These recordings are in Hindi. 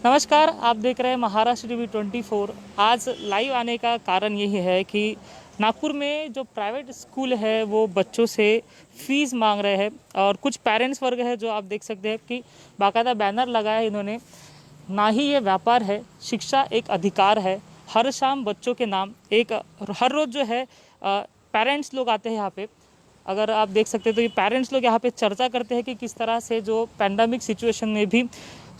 नमस्कार, आप देख रहे हैं महाराष्ट्र टीवी 24। आज लाइव आने का कारण यही है कि नागपुर में जो प्राइवेट स्कूल है वो बच्चों से फीस मांग रहे हैं और कुछ पेरेंट्स वर्ग है जो आप देख सकते हैं कि बाकायदा बैनर लगाया है इन्होंने। ना ही ये व्यापार है, शिक्षा एक अधिकार है। हर शाम बच्चों के नाम एक हर रोज़ जो है पेरेंट्स लोग आते हैं यहाँ पे। अगर आप देख सकते हैं तो ये पेरेंट्स लोग यहाँ पे चर्चा करते हैं कि किस तरह से जो पैंडमिक सिचुएशन में भी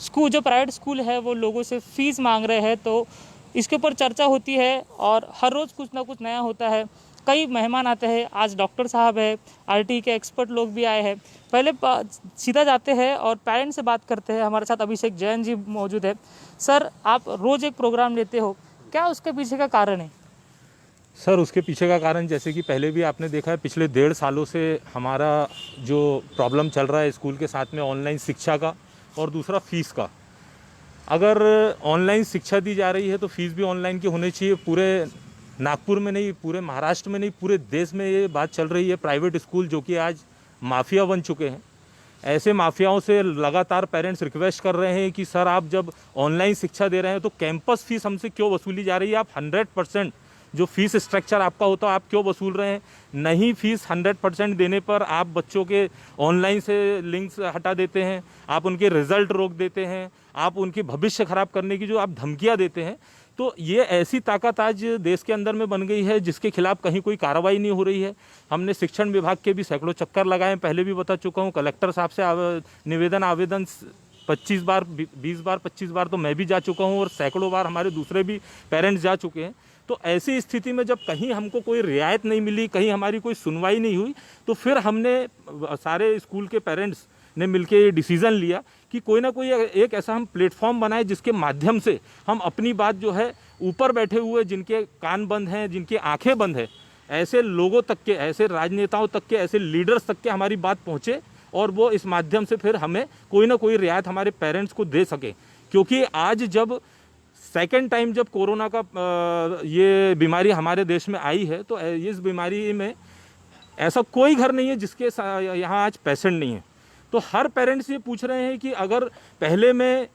स्कूल जो प्राइवेट स्कूल है वो लोगों से फ़ीस मांग रहे हैं, तो इसके ऊपर चर्चा होती है और हर रोज़ कुछ ना कुछ नया होता है। कई मेहमान आते हैं, आज डॉक्टर साहब है, आरटी के एक्सपर्ट लोग भी आए हैं। पहले सीधा जाते हैं और पेरेंट्स से बात करते हैं। हमारे साथ अभिषेक जैन जी मौजूद है। सर, आप रोज़ एक प्रोग्राम लेते हो, क्या उसके पीछे का कारण है? सर, उसके पीछे का कारण जैसे कि पहले भी आपने देखा है, पिछले 1.5 सालों से हमारा जो प्रॉब्लम चल रहा है स्कूल के साथ में ऑनलाइन शिक्षा का और दूसरा फ़ीस का। अगर ऑनलाइन शिक्षा दी जा रही है तो फ़ीस भी ऑनलाइन की होनी चाहिए। पूरे नागपुर में नहीं, पूरे महाराष्ट्र में नहीं, पूरे देश में ये बात चल रही है। प्राइवेट स्कूल जो कि आज माफिया बन चुके हैं, ऐसे माफियाओं से लगातार पेरेंट्स रिक्वेस्ट कर रहे हैं कि सर, आप जब ऑनलाइन शिक्षा दे रहे हैं तो कैंपस फ़ीस हमसे क्यों वसूली जा रही है? आप 100% जो फीस स्ट्रक्चर आपका होता है आप क्यों वसूल रहे हैं? नहीं, फीस 100% देने पर आप बच्चों के ऑनलाइन से लिंक्स हटा देते हैं, आप उनके रिजल्ट रोक देते हैं, आप उनकी भविष्य खराब करने की जो आप धमकियां देते हैं। तो ये ऐसी ताकत आज देश के अंदर में बन गई है जिसके खिलाफ कहीं कोई कार्रवाई नहीं हो रही है। हमने शिक्षण विभाग के भी सैकड़ों चक्कर लगाए, पहले भी बता चुका हूँ। कलेक्टर साहब से निवेदन आवेदन 25 बार 20 बार 25 बार तो मैं भी जा चुका हूँ और सैकड़ों बार हमारे दूसरे भी पेरेंट्स जा चुके हैं। तो ऐसी स्थिति में जब कहीं हमको कोई रियायत नहीं मिली, कहीं हमारी कोई सुनवाई नहीं हुई, तो फिर हमने सारे स्कूल के पेरेंट्स ने मिलकर ये डिसीज़न लिया कि कोई ना कोई एक ऐसा हम प्लेटफॉर्म बनाए जिसके माध्यम से हम अपनी बात जो है ऊपर बैठे हुए, जिनके कान बंद हैं, जिनकी आंखें बंद हैं, ऐसे लोगों तक के, ऐसे राजनेताओं तक के, ऐसे लीडर्स तक के हमारी बात पहुँचे और वो इस माध्यम से फिर हमें कोई ना कोई रियायत हमारे पेरेंट्स को दे सके। क्योंकि आज जब सेकेंड टाइम जब कोरोना का ये बीमारी हमारे देश में आई है, तो इस बीमारी में ऐसा कोई घर नहीं है जिसके यहाँ आज पेशेंट नहीं है। तो हर पेरेंट्स ये पूछ रहे हैं कि अगर पहले में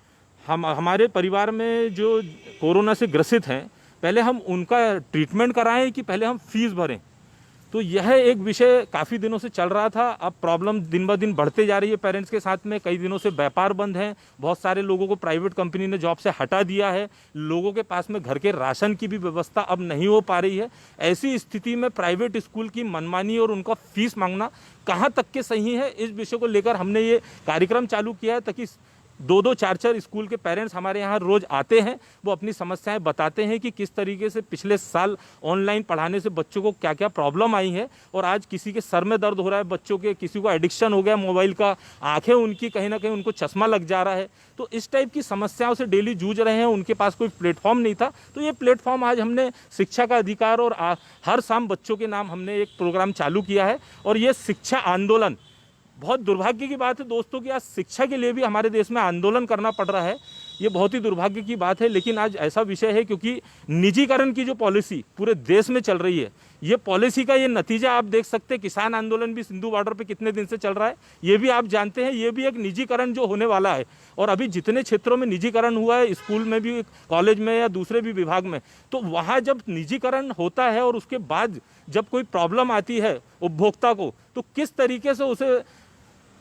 हमारे परिवार में जो कोरोना से ग्रसित हैं, पहले हम उनका ट्रीटमेंट कराएं कि पहले हम फीस भरें। तो यह एक विषय काफ़ी दिनों से चल रहा था। अब प्रॉब्लम दिन ब दिन बढ़ते जा रही है पेरेंट्स के साथ में। कई दिनों से व्यापार बंद है, बहुत सारे लोगों को प्राइवेट कंपनी ने जॉब से हटा दिया है, लोगों के पास में घर के राशन की भी व्यवस्था अब नहीं हो पा रही है। ऐसी स्थिति में प्राइवेट स्कूल की मनमानी और उनका फीस मांगना कहाँ तक के सही है, इस विषय को लेकर हमने ये कार्यक्रम चालू किया है ताकि 2-2, 4-4 स्कूल के पेरेंट्स हमारे यहाँ रोज़ आते हैं। वो अपनी समस्याएं बताते हैं कि किस तरीके से पिछले साल ऑनलाइन पढ़ाने से बच्चों को क्या क्या प्रॉब्लम आई है और आज किसी के सर में दर्द हो रहा है, बच्चों के किसी को एडिक्शन हो गया मोबाइल का, आंखें उनकी कहीं ना कहीं उनको चश्मा लग जा रहा है। तो इस टाइप की समस्याओं से डेली जूझ रहे हैं। उनके पास कोई प्लेटफॉर्म नहीं था, तो ये प्लेटफॉर्म आज हमने शिक्षा का अधिकार और हर शाम बच्चों के नाम हमने एक प्रोग्राम चालू किया है। और ये शिक्षा आंदोलन, बहुत दुर्भाग्य की बात है दोस्तों कि आज शिक्षा के लिए भी हमारे देश में आंदोलन करना पड़ रहा है। ये बहुत ही दुर्भाग्य की बात है, लेकिन आज ऐसा विषय है क्योंकि निजीकरण की जो पॉलिसी पूरे देश में चल रही है, ये पॉलिसी का ये नतीजा आप देख सकते हैं। किसान आंदोलन भी सिंधु बॉर्डर पे कितने दिन से चल रहा है, ये भी आप जानते हैं। ये भी एक निजीकरण जो होने वाला है। और अभी जितने क्षेत्रों में निजीकरण हुआ है, स्कूल में भी, कॉलेज में या दूसरे भी विभाग में, तो वहाँ जब निजीकरण होता है और उसके बाद जब कोई प्रॉब्लम आती है उपभोक्ता को, तो किस तरीके से उसे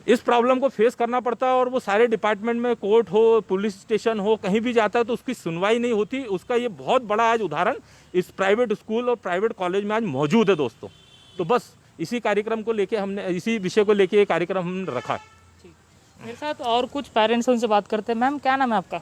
इस प्रॉब्लम को फेस करना पड़ता है। और वो सारे डिपार्टमेंट में, कोर्ट हो, पुलिस स्टेशन हो, कहीं भी जाता है तो उसकी सुनवाई नहीं होती। उसका ये बहुत बड़ा आज उदाहरण इस प्राइवेट स्कूल और प्राइवेट कॉलेज में आज मौजूद है दोस्तों। तो बस इसी कार्यक्रम को लेके हमने, इसी विषय को लेके ये कार्यक्रम हमने रखा है। मेरे साथ और कुछ पेरेंट्स उनसे बात करते हैं। मैम, क्या नाम है आपका?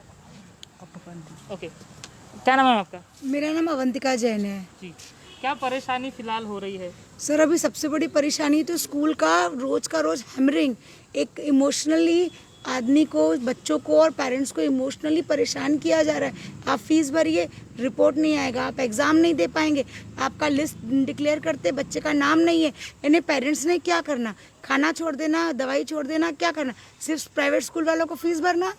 ओके, क्या नाम है आपका? मेरा नाम अवंतिका जैन है जी। क्या परेशानी फिलहाल हो रही है? सर, अभी सबसे बड़ी परेशानी तो स्कूल का रोज हैमरिंग, एक इमोशनली आदमी को, बच्चों को और पेरेंट्स को इमोशनली परेशान किया जा रहा है। आप फीस भरिए, रिपोर्ट नहीं आएगा, आप एग्ज़ाम नहीं दे पाएंगे, आपका लिस्ट डिक्लेयर करते बच्चे का नाम नहीं है। यानी पेरेंट्स ने क्या करना? खाना छोड़ देना, दवाई छोड़ देना, क्या करना? सिर्फ प्राइवेट स्कूल वालों को फीस भरना।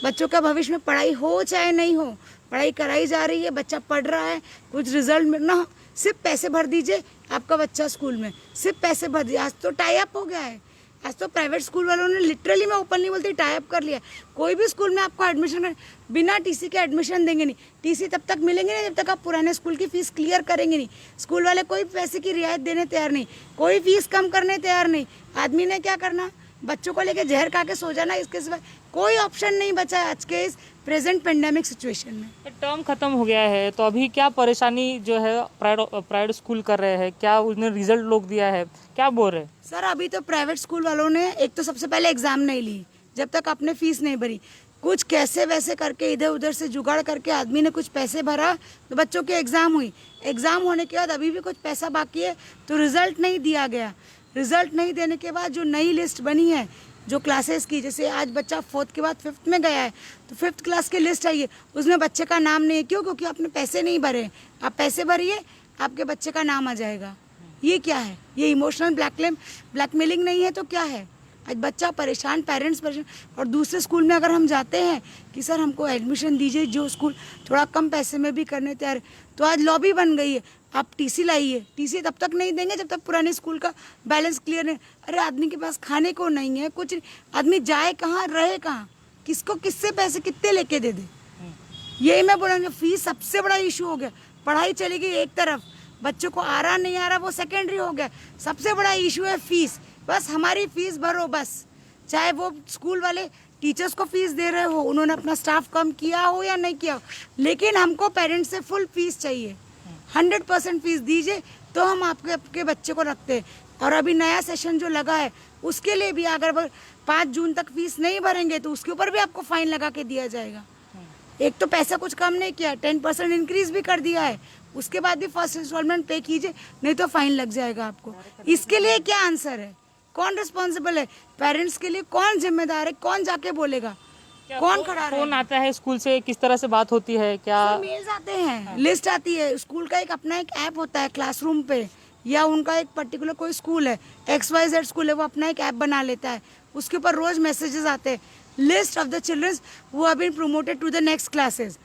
बच्चों का भविष्य में पढ़ाई हो चाहे नहीं हो, पढ़ाई कराई जा रही है, बच्चा पढ़ रहा है, कुछ रिजल्ट मिलना हो, सिर्फ पैसे भर दीजिए, आपका बच्चा स्कूल में, सिर्फ पैसे भर दीजिए। आज तो टाई अप हो गया है, आज तो प्राइवेट स्कूल वालों ने लिटरली, मैं ओपनली बोलती, टाई अप कर लिया। कोई भी स्कूल में आपको एडमिशन कर बिना टीसी के एडमिशन देंगे नहीं। टीसी तब तक मिलेंगे नहीं जब तक आप पुराने स्कूल की फीस क्लियर करेंगे नहीं। स्कूल वाले कोई पैसे की रियायत देने तैयार नहीं, कोई फीस कम करने तैयार नहीं। आदमी ने क्या करना, बच्चों को लेके जहर खा के सो जाना। इसके सिवा कोई ऑप्शन नहीं बचा है आज के इस प्रेजेंट पेंडेमिक सिचुएशन में। टर्म खत्म हो गया है तो अभी क्या परेशानी जो है प्राइवेट स्कूल कर रहे हैं, क्या उसने रिजल्ट लोग दिया है, क्या बोल रहे हैं? सर अभी तो प्राइवेट स्कूल वालों ने एक तो सबसे पहले एग्जाम नहीं ली जब तक आपने फीस नहीं भरी। कुछ कैसे वैसे करके इधर उधर से जुगाड़ करके आदमी ने कुछ पैसे भरा तो बच्चों की एग्जाम हुई। एग्जाम होने के बाद अभी भी कुछ पैसा बाकी है तो रिजल्ट नहीं दिया गया। रिजल्ट नहीं देने के बाद जो नई लिस्ट बनी है जो क्लासेस की, जैसे आज बच्चा 4th के बाद 5th में गया है तो 5th क्लास की लिस्ट आई है, उसमें बच्चे का नाम नहीं है। क्यों? क्योंकि आपने पैसे नहीं भरे। आप पैसे भरिए, आपके बच्चे का नाम आ जाएगा। ये क्या है? ये इमोशनल ब्लैकमेलिंग नहीं है तो क्या है? आज बच्चा परेशान, पेरेंट्स परेशान। और दूसरे स्कूल में अगर हम जाते हैं कि सर हमको एडमिशन दीजिए, जो स्कूल थोड़ा कम पैसे में भी करने तैयार है, तो आज लॉबी बन गई है, आप टीसी लाइए। टीसी तब तक नहीं देंगे जब तक पुराने स्कूल का बैलेंस क्लियर नहीं। अरे आदमी के पास खाने को नहीं है, कुछ आदमी जाए कहाँ, रहे कहाँ, किसको किससे पैसे कितने लेके दे दे। यही मैं बोलूँगी, फीस सबसे बड़ा इशू हो गया। पढ़ाई चली गई एक तरफ, बच्चों को आ रहा नहीं आ रहा वो सेकेंडरी हो गया। सबसे बड़ा इशू है फीस। बस हमारी फीस भरो बस। चाहे वो स्कूल वाले टीचर्स को फीस दे रहे हो, उन्होंने अपना स्टाफ कम किया हो या नहीं किया हो, लेकिन हमको पेरेंट्स से फुल फीस चाहिए। 100% फीस दीजिए तो हम आपके बच्चे को रखते हैं। और अभी नया सेशन जो लगा है उसके लिए भी अगर 5 जून तक फीस नहीं भरेंगे तो उसके ऊपर भी आपको फाइन लगा के दिया जाएगा। एक तो पैसा कुछ कम नहीं किया, 10% इंक्रीज भी कर दिया है। उसके बाद भी फर्स्ट इंस्टॉलमेंट पे कीजिए, नहीं तो फाइन लग जाएगा आपको। इसके लिए क्या आंसर है? कौन रिस्पॉन्सिबल है? पेरेंट्स के लिए कौन जिम्मेदार है? कौन जाके बोलेगा? कौन खड़ा रहेगा? फोन आता है स्कूल से, किस तरह से बात होती है? क्या मेल्स आते हैं, लिस्ट आती है। स्कूल का एक अपना एक ऐप होता है क्लासरूम पे, या उनका एक पर्टिकुलर कोई स्कूल है, XYZ स्कूल है, वो अपना एक ऐप बना लेता है। उसके ऊपर रोज मैसेजेस आते हैं, list of the childrens who have been promoted to the next classes.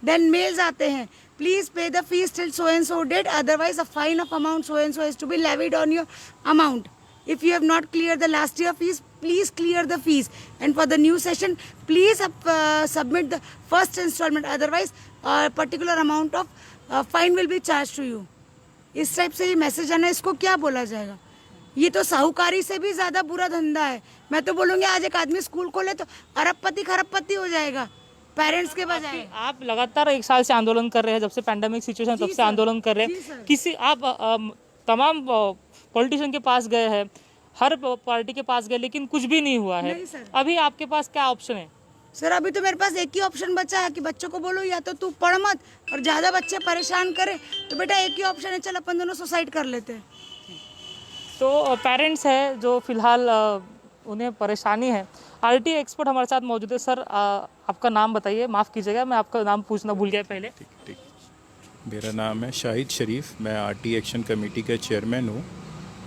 Then mails आते हैं, please pay the fees till so and so date, otherwise a fine of amount so and so is to be levied on your amount. If you have not cleared the last year fees, please clear the fees. And for the new session, please submit the first installment. Otherwise, a particular amount of fine will be charged to you. इस टाइप से ये मैसेज आना, इसको क्या बोला जाएगा? ये तो साहूकारी से भी ज्यादा बुरा धंधा है। मैं तो बोलूँगी आज एक आदमी स्कूल खोले तो अरबपति खरबपति हो जाएगा पेरेंट्स के बजाय। आप लगातार 1 साल से आंदोलन कर रहे हैं, जब से पैंडेमिक सिचुएशन तब से आंदोलन कर रहे हैं। किसी आप तमाम पॉलिटिशियन के पास गए हैं, हर पार्टी के पास गए, लेकिन कुछ भी नहीं हुआ है। अभी आपके पास क्या ऑप्शन है? सर अभी तो मेरे पास एक ही ऑप्शन बचा है कि बच्चों को बोलो या तो तू पढ़ मत, और ज़्यादा बच्चे परेशान करे तो बेटा एक ही ऑप्शन है, चल अपन दोनों सुसाइड कर लेते हैं। तो पेरेंट्स है जो फिलहाल उन्हें परेशानी है। आरटी एक्सपर्ट हमारे साथ मौजूद है। सर आपका नाम बताइए, माफ़ कीजिएगा मैं आपका नाम पूछना भूल गया पहले। ठीक। मेरा नाम है शाहिद शरीफ, मैं आरटी एक्शन कमेटी का चेयरमैन हूँ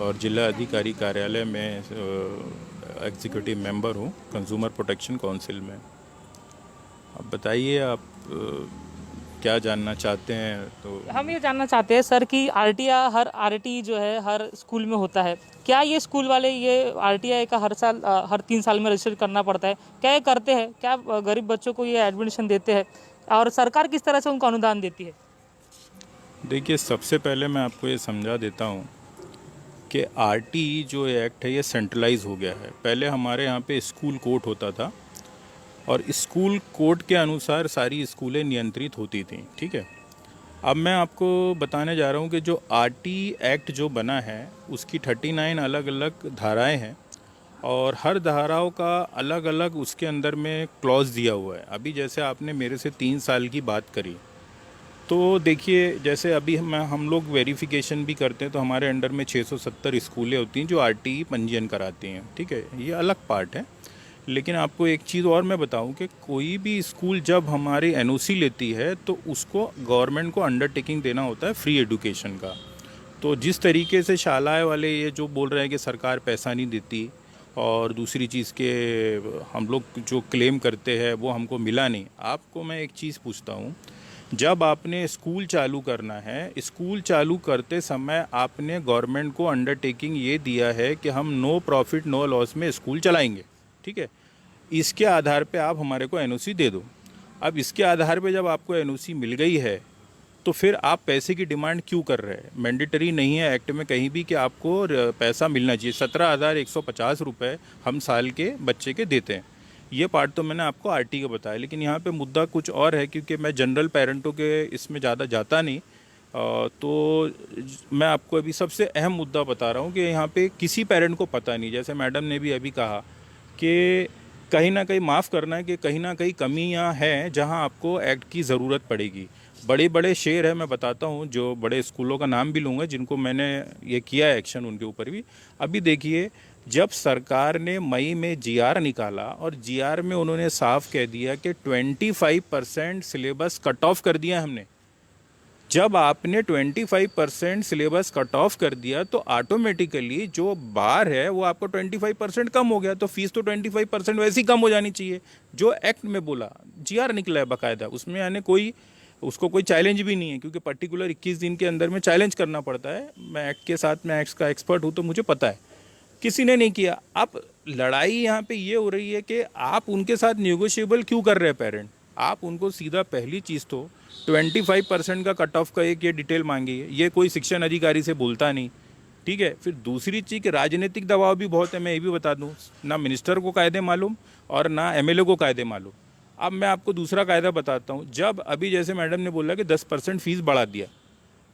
और जिला अधिकारी कार्यालय में एग्जीक्यूटिव मेंबर हूँ कंज्यूमर प्रोटेक्शन काउंसिल में। अब बताइए आप क्या जानना चाहते हैं? तो हम ये जानना चाहते हैं सर कि हर आरटी जो है हर स्कूल में होता है, क्या ये स्कूल वाले ये आरटीआई का हर 3 साल में रजिस्टर करना पड़ता है? क्या ये करते हैं? क्या गरीब बच्चों को ये एडमिशन देते हैं? और सरकार किस तरह से उनको अनुदान देती है? देखिए, सबसे पहले मैं आपको ये समझा देता हूँ कि आरटी जो एक्ट है ये सेंट्रलाइज हो गया है। पहले हमारे यहाँ पे स्कूल कोर्ट होता था और स्कूल कोर्ट के अनुसार सारी स्कूलें नियंत्रित होती थीं, ठीक है। अब मैं आपको बताने जा रहा हूँ कि जो आरटी एक्ट जो बना है उसकी 39 अलग अलग धाराएं हैं और हर धाराओं का अलग अलग उसके अंदर में क्लॉज दिया हुआ है। अभी जैसे आपने मेरे से 3 साल की बात करी, तो देखिए जैसे अभी हम लोग वेरिफिकेशन भी करते हैं तो हमारे अंडर में 670 स्कूलें होती हैं जो आरटी पंजीयन कराती हैं, ठीक है। ये अलग पार्ट है। लेकिन आपको एक चीज़ और मैं बताऊं कि कोई भी स्कूल जब हमारी एनओसी लेती है तो उसको गवर्नमेंट को अंडरटेकिंग देना होता है फ्री एजुकेशन का। तो जिस तरीके से शालाएँ वाले ये जो बोल रहे हैं कि सरकार पैसा नहीं देती और दूसरी चीज़ के हम लोग जो क्लेम करते हैं वो हमको मिला नहीं, आपको मैं एक चीज़ पूछता हूँ जब आपने स्कूल चालू करना है, स्कूल चालू करते समय आपने गवर्नमेंट को अंडरटेकिंग ये दिया है कि हम नो प्रॉफिट नो लॉस में स्कूल चलाएंगे, ठीक है। इसके आधार पे आप हमारे को एनओसी दे दो। अब इसके आधार पे जब आपको एनओसी मिल गई है तो फिर आप पैसे की डिमांड क्यों कर रहे हैं? मैंडेटरी नहीं है एक्ट में कहीं भी कि आपको पैसा मिलना चाहिए। 17,150 रुपये हम साल के बच्चे के देते हैं। ये पार्ट तो मैंने आपको आरटी का बताया, लेकिन यहाँ पे मुद्दा कुछ और है, क्योंकि मैं जनरल पेरेंटों के इसमें ज़्यादा जाता नहीं। तो मैं आपको अभी सबसे अहम मुद्दा बता रहा हूँ कि यहाँ पे किसी पेरेंट को पता नहीं, जैसे मैडम ने भी अभी कहा कि कहीं ना कहीं माफ़ करना है कि कहीं ना कहीं कमियाँ हैं जहाँ आपको एक्ट की ज़रूरत पड़ेगी। बड़े बड़े शेर है, मैं बताता हूँ, जो बड़े स्कूलों का नाम भी लूँगा जिनको मैंने ये किया है एक्शन उनके ऊपर भी। अभी देखिए, जब सरकार ने मई में जीआर निकाला और जीआर में उन्होंने साफ कह दिया कि 25% सिलेबस कट ऑफ कर दिया हमने। जब आपने 25% सिलेबस कट ऑफ कर दिया तो ऑटोमेटिकली जो बार है वो आपको 25% कम हो गया, तो फीस तो 25% वैसे ही कम हो जानी चाहिए जो एक्ट में बोला। जीआर निकला है बाकायदा, उसमें यानी उसको कोई चैलेंज भी नहीं है, क्योंकि पर्टिकुलर 21 दिन के अंदर में चैलेंज करना पड़ता है। मैं एक्ट के साथ में एक्ट का एक्सपर्ट हूँ तो मुझे पता है, किसी ने नहीं किया। अब लड़ाई यहाँ पे ये हो रही है कि आप उनके साथ निगोशिएबल क्यों कर रहे हैं पेरेंट? आप उनको सीधा पहली चीज़ तो 25% का कट ऑफ का एक ये डिटेल मांगी है, ये कोई शिक्षण अधिकारी से बोलता नहीं, ठीक है। फिर दूसरी चीज़ कि राजनीतिक दबाव भी बहुत है, मैं ये भी बता दूँ, ना मिनिस्टर को कायदे मालूम और ना एमएलए को कायदे मालूम। अब मैं आपको दूसरा कायदा बताता हूँ। जब अभी जैसे मैडम ने बोला कि 10% फीस बढ़ा दिया,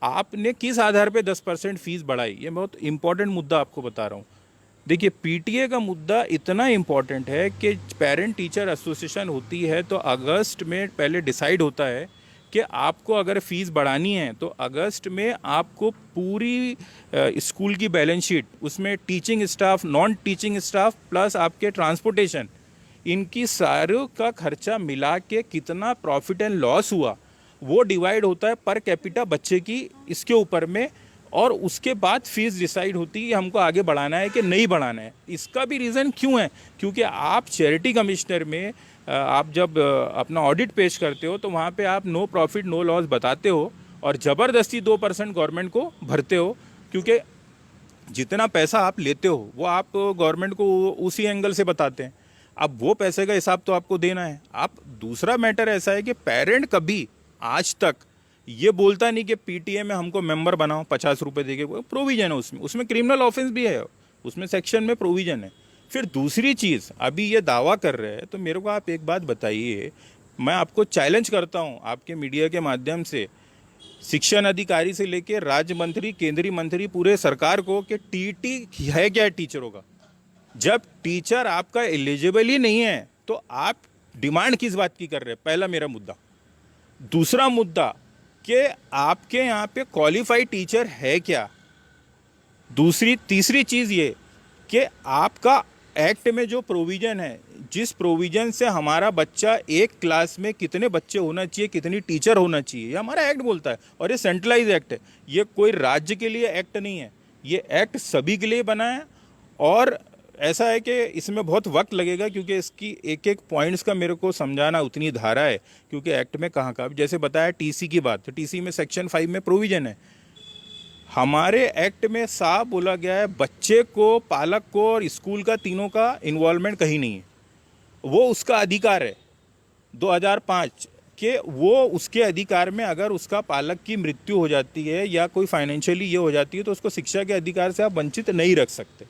आपने किस आधार पे 10% फीस बढ़ाई? ये बहुत इंपॉर्टेंट मुद्दा आपको बता रहा हूँ। देखिए, पीटीए का मुद्दा इतना इम्पॉर्टेंट है कि पेरेंट टीचर एसोसिएशन होती है तो अगस्त में पहले डिसाइड होता है कि आपको अगर फ़ीस बढ़ानी है तो अगस्त में आपको पूरी स्कूल की बैलेंस शीट, उसमें teaching staff, non teaching staff plus आपके ट्रांसपोर्टेशन, इनकी सारों का खर्चा मिला के कितना प्रॉफिट एंड लॉस हुआ वो डिवाइड होता है पर कैपिटा बच्चे की इसके ऊपर में, और उसके बाद फीस डिसाइड होती है कि हमको आगे बढ़ाना है कि नहीं बढ़ाना है। इसका भी रीज़न क्यों है? क्योंकि आप चैरिटी कमिश्नर में आप जब अपना ऑडिट पेश करते हो तो वहाँ पे आप नो प्रॉफिट नो लॉस बताते हो और ज़बरदस्ती 2% गवर्नमेंट को भरते हो, क्योंकि जितना पैसा आप लेते हो वो आप गवर्नमेंट को उसी एंगल से बताते हैं। अब वो पैसे का हिसाब तो आपको देना है। आप दूसरा मैटर ऐसा है कि पेरेंट कभी आज तक ये बोलता नहीं कि पीटीए में हमको मेंबर बनाओ 50 रुपये देके, प्रोविजन है उसमें क्रिमिनल ऑफेंस भी है, उसमें सेक्शन में प्रोविजन है। फिर दूसरी चीज़, अभी ये दावा कर रहे हैं तो मेरे को आप एक बात बताइए, मैं आपको चैलेंज करता हूँ आपके मीडिया के माध्यम से, शिक्षण अधिकारी से लेके राज्य मंत्री, केंद्रीय मंत्री, पूरे सरकार को, कि टीटी है क्या टीचरों का? जब टीचर आपका एलिजिबल ही नहीं है तो आप डिमांड किस बात की कर रहे हैं? पहला मेरा मुद्दा। दूसरा मुद्दा कि आपके यहाँ पे क्वालिफाइड टीचर है क्या? तीसरी चीज़ ये कि आपका एक्ट में जो प्रोविज़न है, जिस प्रोविज़न से हमारा बच्चा एक क्लास में कितने बच्चे होना चाहिए, कितनी टीचर होना चाहिए, ये हमारा एक्ट बोलता है, और ये सेंट्रलाइज एक्ट है। ये कोई राज्य के लिए एक्ट नहीं है, ये एक्ट सभी के लिए बना है। और ऐसा है कि इसमें बहुत वक्त लगेगा, क्योंकि इसकी एक एक पॉइंट्स का मेरे को समझाना उतनी धारा है, क्योंकि एक्ट में कहाँ जैसे बताया टीसी की बात, तो टीसी में सेक्शन 5 में प्रोविज़न है। हमारे एक्ट में साफ बोला गया है बच्चे को, पालक को और स्कूल का, तीनों का इन्वॉल्वमेंट कहीं नहीं है। वो उसका अधिकार है 2005 के, वो उसके अधिकार में अगर उसका पालक की मृत्यु हो जाती है या कोई फाइनेंशियली ये हो जाती है तो उसको शिक्षा के अधिकार से आप वंचित नहीं रख सकते।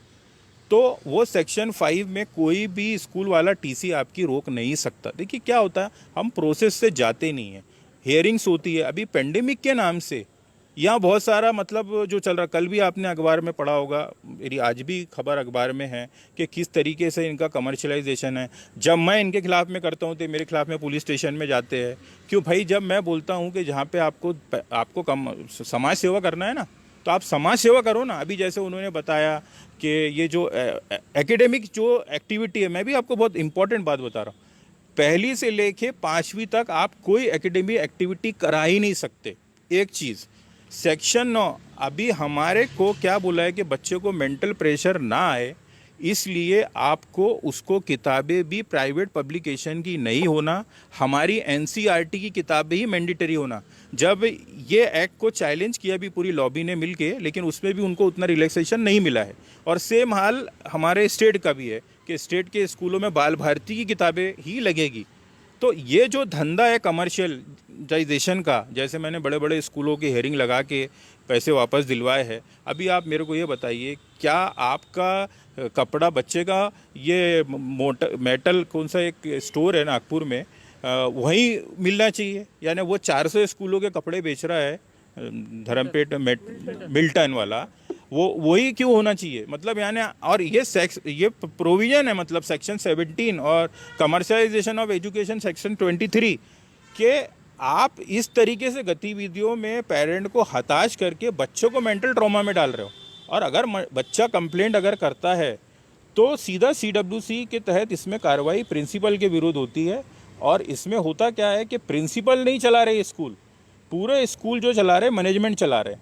तो वो सेक्शन 5 में कोई भी स्कूल वाला टीसी आपकी रोक नहीं सकता। देखिए क्या होता है, हम प्रोसेस से जाते नहीं हैं, हियरिंग्स होती है। अभी पेंडेमिक के नाम से यहाँ बहुत सारा मतलब जो चल रहा, कल भी आपने अखबार में पढ़ा होगा, मेरी आज भी खबर अखबार में है कि किस तरीके से इनका कमर्शलाइजेशन है। जब मैं इनके खिलाफ में करता हूँ तो मेरे खिलाफ में पुलिस स्टेशन में जाते हैं। क्यों भाई? जब मैं बोलता हूँ कि जहाँ पे आपको समाज सेवा करना है ना, तो आप समाज सेवा करो ना। अभी जैसे उन्होंने बताया कि ये जो एकेडमिक जो एक्टिविटी है, मैं भी आपको बहुत इंपॉर्टेंट बात बता रहा हूँ, पहली से लेके 5वीं तक आप कोई एकेडमिक एक्टिविटी करा ही नहीं सकते। एक चीज़, सेक्शन 9 अभी हमारे को क्या बोला है कि बच्चे को मेंटल प्रेशर ना आए, इसलिए आपको उसको किताबें भी प्राइवेट पब्लिकेशन की नहीं होना, हमारी एनसीईआरटी की किताबें ही मैंडेटरी होना। जब ये एक्ट को चैलेंज किया भी पूरी लॉबी ने मिलके, लेकिन उसमें भी उनको उतना रिलैक्सेशन नहीं मिला है। और सेम हाल हमारे स्टेट का भी है कि स्टेट के स्कूलों में बाल भारती की किताबें ही लगेगी। तो ये जो धंधा है कमर्शियलाइजेशन का, जैसे मैंने बड़े बड़े स्कूलों की हेयरिंग लगा के पैसे वापस दिलवाए हैं, अभी आप मेरे को ये बताइए, क्या आपका कपड़ा बच्चे का ये मेटल कौन सा एक स्टोर है नागपुर में, वहीं मिलना चाहिए? यानी वो 400 स्कूलों के कपड़े बेच रहा है धर्मपेट मिल्टन वाला, वो वही क्यों होना चाहिए? मतलब यानी, और ये प्रोविजन है, मतलब सेक्शन 17 और कमर्शलाइजेशन ऑफ एजुकेशन सेक्शन 23 के आप इस तरीके से गतिविधियों में पेरेंट को हताश करके बच्चों को मेंटल ट्रॉमा में डाल रहे हो। और अगर बच्चा कंप्लेंट अगर करता है तो सीधा CWC के तहत इसमें कार्रवाई प्रिंसिपल के विरुद्ध होती है। और इसमें होता क्या है कि प्रिंसिपल नहीं चला रहे स्कूल, पूरे स्कूल जो चला रहे मैनेजमेंट चला रहे।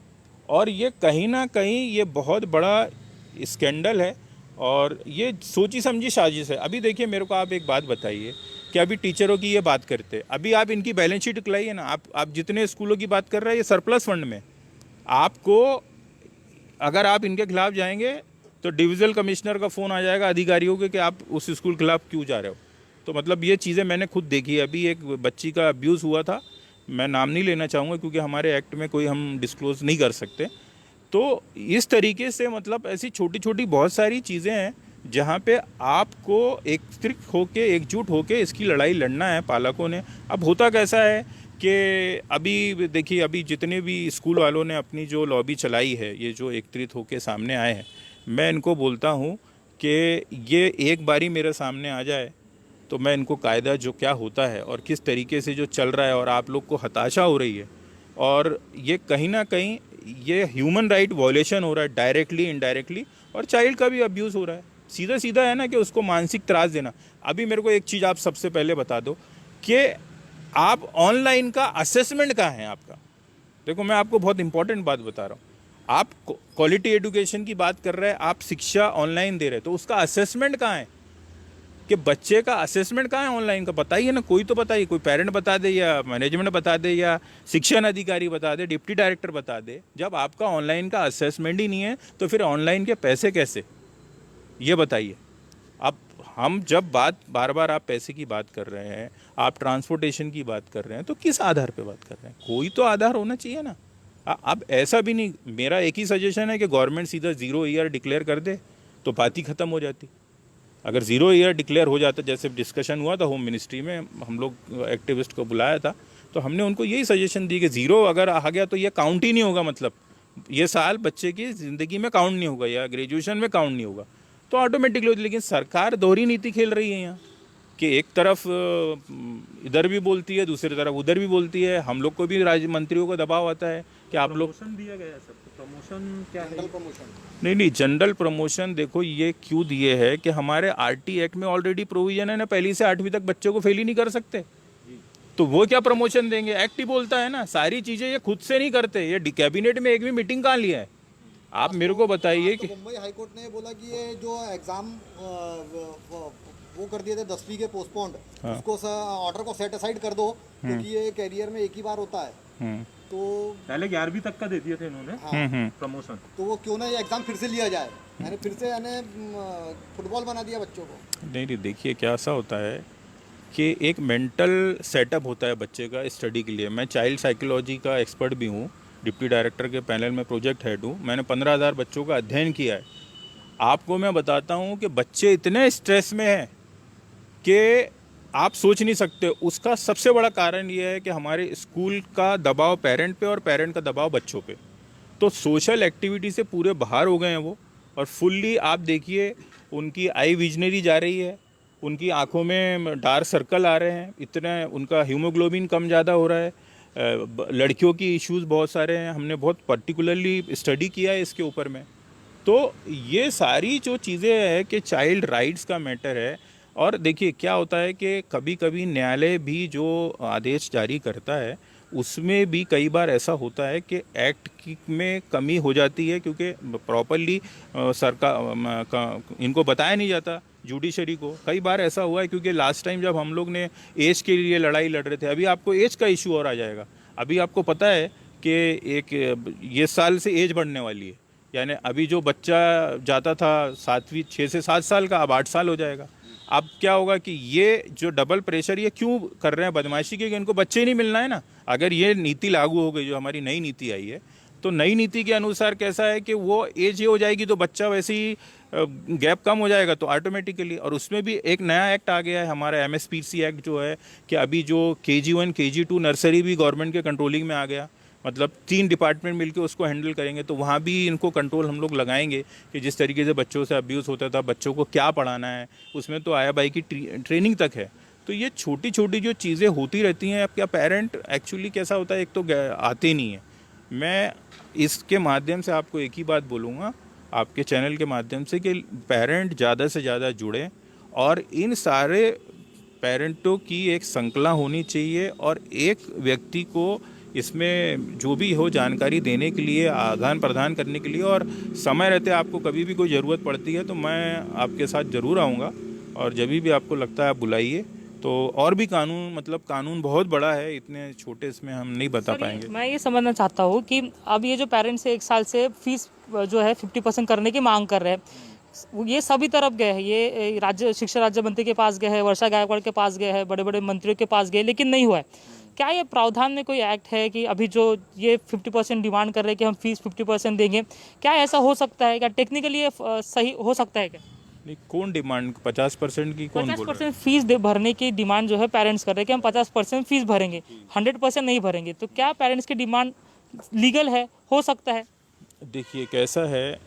और ये कहीं ना कहीं ये बहुत बड़ा स्कैंडल है और ये सोची समझी साजिश है। अभी देखिए, मेरे को आप एक बात बताइए कि अभी टीचरों की ये बात करते हैं, अभी आप इनकी बैलेंस शीट निकलाइए ना, आप जितने स्कूलों की बात कर रहे हैं ये सरप्लस फंड में। आपको अगर आप इनके खिलाफ जाएंगे तो डिविजनल कमिश्नर का फ़ोन आ जाएगा अधिकारियों के कि आप उस स्कूल के खिलाफ क्यों जा रहे हो। तो मतलब ये चीज़ें मैंने खुद देखी है। अभी एक बच्ची का अब्यूज़ हुआ था, मैं नाम नहीं लेना चाहूँगा क्योंकि हमारे एक्ट में कोई हम डिस्क्लोज़ नहीं कर सकते। तो इस तरीके से मतलब ऐसी छोटी छोटी बहुत सारी चीज़ें हैं जहाँ पे आपको एकजुट होके इसकी लड़ाई लड़ना है पालकों ने। अब होता कैसा है कि अभी देखिए, अभी जितने भी स्कूल वालों ने अपनी जो लॉबी चलाई है, ये जो एकत्रित होके सामने आए हैं, मैं इनको बोलता हूँ कि ये एक बारी मेरे सामने आ जाए तो मैं इनको कायदा जो क्या होता है और किस तरीके से जो चल रहा है और आप लोग को हताशा हो रही है और ये कहीं ना कहीं ये ह्यूमन राइट वायलेशन हो रहा है डायरेक्टली इनडायरेक्टली, और चाइल्ड का भी अब्यूज़ हो रहा है। सीधा सीधा है ना कि उसको मानसिक त्रास देना। अभी मेरे को एक चीज़ आप सबसे पहले बता दो कि आप ऑनलाइन का असेसमेंट कहाँ है आपका? देखो, मैं आपको बहुत इंपॉर्टेंट बात बता रहा हूँ। आप क्वालिटी एजुकेशन की बात कर रहे हैं, आप शिक्षा ऑनलाइन दे रहे हैं, तो उसका असेसमेंट कहाँ है? कि बच्चे का असेसमेंट कहाँ है ऑनलाइन का? बताइए ना, कोई तो बताइए, कोई पेरेंट बता दे या मैनेजमेंट बता दे या शिक्षण अधिकारी बता दे, डिप्टी डायरेक्टर बता दे। जब आपका ऑनलाइन का असेसमेंट ही नहीं है तो फिर ऑनलाइन के पैसे कैसे, ये बताइए। अब हम जब बार बार आप पैसे की बात कर रहे हैं, आप ट्रांसपोर्टेशन की बात कर रहे हैं, तो किस आधार पे बात कर रहे हैं? कोई तो आधार होना चाहिए ना। अब ऐसा भी नहीं, मेरा एक ही सजेशन है कि गवर्नमेंट सीधा 0 ईयर डिक्लेयर कर दे तो बात ही ख़त्म हो जाती। अगर 0 ईयर डिक्लेयर हो जाता, जैसे डिस्कशन हुआ था होम मिनिस्ट्री में, हम लोग एक्टिविस्ट को बुलाया था, तो हमने उनको यही सजेशन दी कि 0 अगर आ गया तो ये काउंट ही नहीं होगा, मतलब ये साल बच्चे की ज़िंदगी में काउंट नहीं होगा या ग्रेजुएशन में काउंट नहीं होगा, तो ऑटोमेटिकली होती। लेकिन सरकार दोहरी नीति खेल रही है यहाँ कि एक तरफ इधर भी बोलती है, दूसरी तरफ उधर भी बोलती है। हम लोग को भी राज्य मंत्रियों को दबाव आता है कि आप लोग दिया गया है सबको। प्रमोशन क्या है? नहीं, जनरल प्रमोशन देखो ये क्यों दिए है कि हमारे आरटी एक्ट में ऑलरेडी प्रोविजन है ना, पहली से 8वीं तक बच्चों को फेल ही नहीं कर सकते, तो वो क्या प्रमोशन देंगे? एक्ट ही बोलता है ना, सारी चीज़ें ये खुद से नहीं करते। ये कैबिनेट में एक भी मीटिंग कहाँ लिया है? आप मेरे को बताइए कि मुंबई हाईकोर्ट ने बोला कि ये जो एग्ज़ाम वो कर दिए थे 10वीं के पोस्टपोन्ड, उसको ऑर्डर को सेट असाइड कर दो क्योंकि ये कैरियर में एक ही बार होता है। तो पहले 11वीं तक का दे दिए थे इन्होंने प्रमोशन, तो वो क्यों ना ये एग्ज़ाम फिर से लिया जाए, यानी फिर से यानी फुटबॉल बना दिया बच्चों को। नहीं, देखिए क्या ऐसा होता है कि एक मेंटल सेटअप होता है बच्चे का स्टडी के लिए। मैं चाइल्ड साइकोलॉजी का एक्सपर्ट भी हूँ, डिप्टी डायरेक्टर के पैनल में प्रोजेक्ट हेड हूँ। मैंने 15,000 बच्चों का अध्ययन किया है। आपको मैं बताता हूँ कि बच्चे इतने स्ट्रेस में हैं कि आप सोच नहीं सकते। उसका सबसे बड़ा कारण ये है कि हमारे स्कूल का दबाव पेरेंट पे और पेरेंट का दबाव बच्चों पे। तो सोशल एक्टिविटी से पूरे बाहर हो गए हैं वो, और फुल्ली आप देखिए उनकी आई विजनरी जा रही है, उनकी आंखों में डार्क सर्कल आ रहे हैं, इतने उनका हीमोग्लोबिन कम ज़्यादा हो रहा है। लड़कियों की इश्यूज़ बहुत सारे हैं, हमने बहुत पर्टिकुलरली स्टडी किया है इसके ऊपर में। तो ये सारी जो चीज़ें हैं कि चाइल्ड राइट्स का मैटर है। और देखिए क्या होता है कि कभी कभी न्यायालय भी जो आदेश जारी करता है उसमें भी कई बार ऐसा होता है कि में कमी हो जाती है, क्योंकि प्रॉपरली सरकार इनको बताया नहीं जाता जुडिशरी को। कई बार ऐसा हुआ है, क्योंकि लास्ट टाइम जब हम लोग ने एज के लिए लड़ाई लड़ रहे थे, अभी आपको एज का इशू और आ जाएगा। अभी आपको पता है कि ये साल से एज बढ़ने वाली है, यानी अभी जो बच्चा जाता था 6 से 7 साल का, अब 8 साल हो जाएगा। अब क्या होगा कि ये जो डबल प्रेशर ये क्यों कर रहे हैं बदमाशी के, कि इनको बच्चे ही नहीं मिलना है ना। अगर ये नीति लागू हो गई, जो हमारी नई नीति आई है, तो नई नीति के अनुसार कैसा है कि वो एज ये हो जाएगी तो बच्चा वैसे ही गैप कम हो जाएगा तो ऑटोमेटिकली। और उसमें भी एक नया एक्ट आ गया है हमारा MSPC एक्ट जो है, कि अभी जो KG1 KG2 नर्सरी भी गवर्नमेंट के कंट्रोलिंग में आ गया, मतलब 3 डिपार्टमेंट मिलकर उसको हैंडल करेंगे। तो वहाँ भी इनको कंट्रोल हम लोग लगाएंगे कि जिस तरीके से बच्चों से अब्यूज़ होता था, बच्चों को क्या पढ़ाना है, उसमें तो आया बाई की ट्रेनिंग तक है। तो ये छोटी छोटी जो चीज़ें होती रहती हैं। अब क्या पेरेंट एक्चुअली कैसा होता है, एक तो आते नहीं है। मैं इसके माध्यम से आपको एक ही बात बोलूँगा, आपके चैनल के माध्यम से, कि पेरेंट ज़्यादा से ज़्यादा जुड़ें और इन सारे पेरेंटों की एक श्रृंखला होनी चाहिए, और एक व्यक्ति को इसमें जो भी हो जानकारी देने के लिए, आदान प्रदान करने के लिए, और समय रहते आपको कभी भी कोई ज़रूरत पड़ती है तो मैं आपके साथ ज़रूर आऊँगा। और जब भी आपको लगता है आप बुलाइए। तो और भी कानून, मतलब कानून बहुत बड़ा है, इतने छोटे इसमें हम नहीं बता पाएंगे। मैं ये समझना चाहता हूँ कि अब ये जो पेरेंट्स 1 साल से फीस जो है 50% करने की मांग कर रहे हैं, ये सभी तरफ गए हैं। ये राज्य शिक्षा राज्य मंत्री के पास गए हैं, वर्षा गायकवाड़ के पास गए हैं, बड़े बड़े मंत्रियों के पास गए, लेकिन नहीं हुआ है। क्या ये प्रावधान में कोई एक्ट है कि अभी जो ये 50% डिमांड कर रहे हैं कि हम फीस 50% देंगे, क्या ऐसा हो सकता है? क्या टेक्निकली ये सही हो सकता है क्या? नहीं, कौन डिमांड 50% की कौन बोल रहा है? 50% फीस भरने की डिमांड जो है पेरेंट्स कर रहे हैं कि हम 50% फीस भरेंगे, 100% नहीं भरेंगे। तो क्या पेरेंट्स की डिमांड लीगल है, हो सकता है? देखिए कैसा है,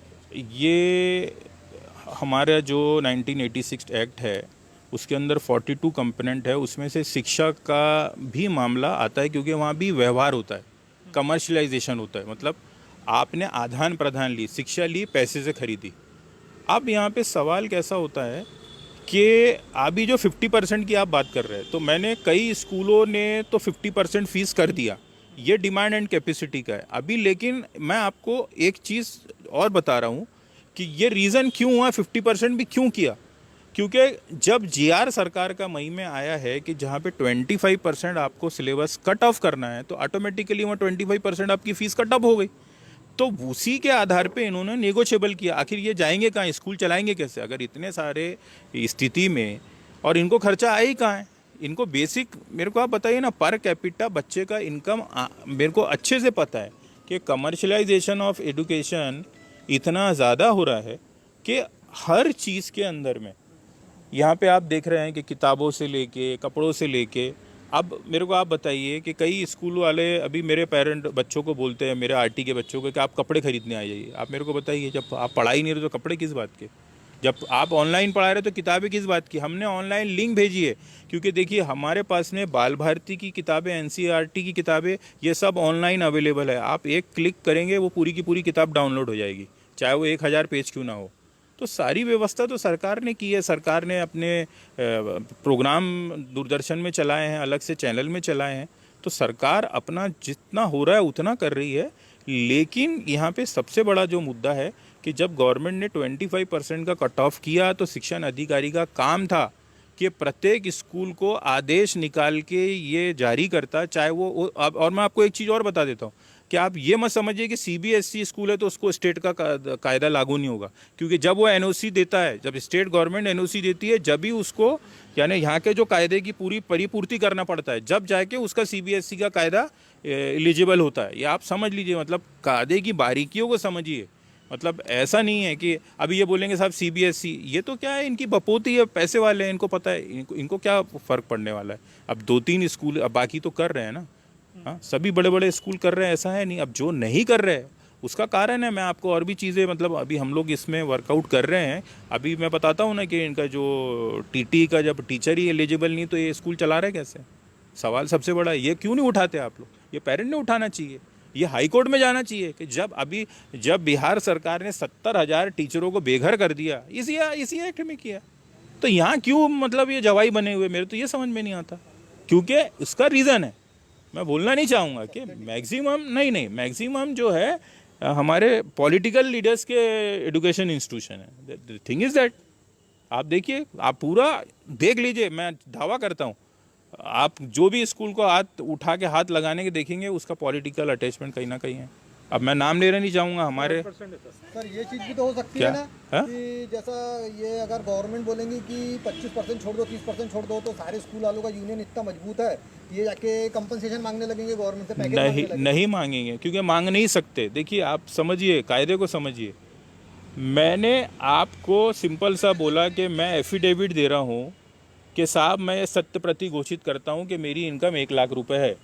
ये हमारा जो 1986 एक्ट है उसके अंदर 42 कंपोनेंट है, उसमें से शिक्षा का भी मामला आता है, क्योंकि वहाँ भी व्यवहार होता है, कमर्शलाइजेशन होता है। मतलब आपने आदान प्रदान ली, शिक्षा ली, पैसे से खरीदी। अब यहाँ पे सवाल कैसा होता है कि अभी जो 50% की आप बात कर रहे हैं, तो मैंने कई स्कूलों ने तो 50% फीस कर दिया, ये डिमांड एंड कैपेसिटी का है अभी। लेकिन मैं आपको एक चीज़ और बता रहा हूँ कि ये रीज़न क्यों हुआ, 50% भी क्यों किया, क्योंकि जब GR सरकार का मई में आया है कि जहाँ पे 25% आपको सिलेबस कट ऑफ करना है, तो ऑटोमेटिकली वहाँ 25% आपकी फ़ीस कट ऑफ हो गई। तो उसी के आधार पे इन्होंने नेगोशिएबल किया। आखिर ये जाएंगे कहाँ, स्कूल चलाएंगे कैसे अगर इतने सारे स्थिति में, और इनको खर्चा आए ही कहाँ है। इनको बेसिक मेरे को आप बताइए ना, पर कैपिटा बच्चे का इनकम मेरे को अच्छे से पता है कि कमर्शलाइजेशन ऑफ एजुकेशन इतना ज़्यादा हो रहा है कि हर चीज़ के अंदर में, यहाँ पे आप देख रहे हैं कि किताबों से लेके कपड़ों से लेके, अब मेरे को आप बताइए कि कई स्कूल वाले अभी मेरे पेरेंट बच्चों को बोलते हैं, मेरे RT के बच्चों को, कि आप कपड़े खरीदने आ जाइए। आप मेरे को बताइए, जब आप पढ़ा ही नहीं रहे तो कपड़े किस बात के? जब आप ऑनलाइन पढ़ा रहे तो किताबें किस बात की? हमने ऑनलाइन लिंक भेजी है, क्योंकि देखिए हमारे पास में बाल भारती की किताबें, NCERT की किताबें, ये सब ऑनलाइन अवेलेबल है। आप एक क्लिक करेंगे वो पूरी की पूरी किताब डाउनलोड हो जाएगी, चाहे वो 1000 पेज क्यों ना हो। तो सारी व्यवस्था तो सरकार ने की है। सरकार ने अपने प्रोग्राम दूरदर्शन में चलाए हैं, अलग से चैनल में चलाए हैं। तो सरकार अपना जितना हो रहा है उतना कर रही है। लेकिन यहाँ पे सबसे बड़ा जो मुद्दा है कि जब गवर्नमेंट ने 25% का कट ऑफ किया, तो शिक्षा अधिकारी का काम था कि प्रत्येक स्कूल को आदेश निकाल के ये जारी करता, चाहे वो और मैं आपको एक चीज़ और बता देता हूँ कि आप ये मत समझिए कि CBSE स्कूल है तो उसको स्टेट का कायदा लागू नहीं होगा, क्योंकि जब वो NOC देता है, जब स्टेट गवर्नमेंट NOC देती है, जब भी उसको यानी यहाँ के जो कायदे की पूरी परिपूर्ति करना पड़ता है, जब जाके उसका CBSE का कायदा एलिजिबल होता है। ये आप समझ लीजिए, मतलब कायदे की बारीकियों को समझिए। मतलब ऐसा नहीं है कि अभी ये बोलेंगे साहब CBSE, ये तो क्या है, इनकी बपोती है, पैसे वाले हैं, इनको पता है, इनको क्या फ़र्क पड़ने वाला है। अब 2-3 स्कूल, अब बाकी तो कर रहे हैं ना, हाँ सभी बड़े बड़े स्कूल कर रहे हैं, ऐसा है नहीं। अब जो नहीं कर रहे हैं उसका कारण है, मैं आपको और भी चीज़ें, मतलब अभी हम लोग इसमें वर्कआउट कर रहे हैं। अभी मैं बताता हूँ ना कि इनका जो TT का जब टीचर ही एलिजिबल नहीं, तो ये स्कूल चला रहे कैसे? सवाल सबसे बड़ा ये क्यों नहीं उठाते आप लोग? ये पेरेंट ने उठाना चाहिए, ये हाई कोर्ट में जाना चाहिए कि जब बिहार सरकार ने 70,000 टीचरों को बेघर कर दिया, इसी एक्ट में किया, तो यहाँ क्यों मतलब ये जवाई बने हुए? मेरे तो ये समझ में नहीं आता, क्योंकि उसका रीज़न है मैं बोलना नहीं चाहूँगा कि मैक्सिमम नहीं मैक्सिमम जो है हमारे पॉलिटिकल लीडर्स के एजुकेशन इंस्टीट्यूशन है। द थिंग इज़ दैट आप देखिए, आप पूरा देख लीजिए, मैं दावा करता हूँ आप जो भी स्कूल को हाथ उठा के हाथ लगाने के देखेंगे उसका पॉलिटिकल अटैचमेंट कहीं ना कहीं है। अब मैं नाम लेना नहीं चाहूँगा हमारे। सर ये चीज़ भी तो हो सकती क्या? है ना कि जैसा ये अगर गवर्नमेंट बोलेंगी कि 25% छोड़ दो 30% छोड़ दो, तो सारे स्कूल वालों का यूनियन इतना मजबूत है ये जाके कंपनसेशन मांगने लगेंगे गवर्नमेंट से, पैकेज नहीं मांगेंगे क्योंकि मांग नहीं सकते। देखिए आप समझिए, कायदे को समझिए। मैंने आपको सिंपल सा बोला कि मैं एफिडेविट दे रहा हूँ कि साहब मैं सत्य प्रति घोषित करता हूँ कि मेरी इनकम 1 लाख रुपए है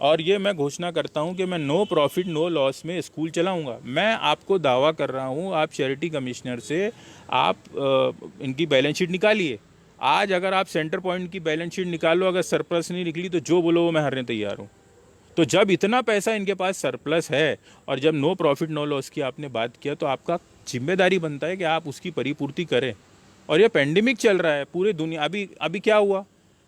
और ये मैं घोषणा करता हूँ कि मैं नो प्रॉफिट नो लॉस में स्कूल चलाऊँगा। मैं आपको दावा कर रहा हूँ, आप चैरिटी कमिश्नर से आप इनकी बैलेंस शीट निकालिए। आज अगर आप सेंटर पॉइंट की बैलेंस शीट निकालो, अगर सरप्लस नहीं निकली तो जो बोलो वो मैं हरने तैयार हूँ। तो जब इतना पैसा इनके पास सरप्लस है और जब नो प्रॉफिट नो लॉस की आपने बात किया, तो आपका जिम्मेदारी बनता है कि आप उसकी परिपूर्ति करें। और ये पेंडेमिक चल रहा है पूरे दुनिया। अभी क्या हुआ,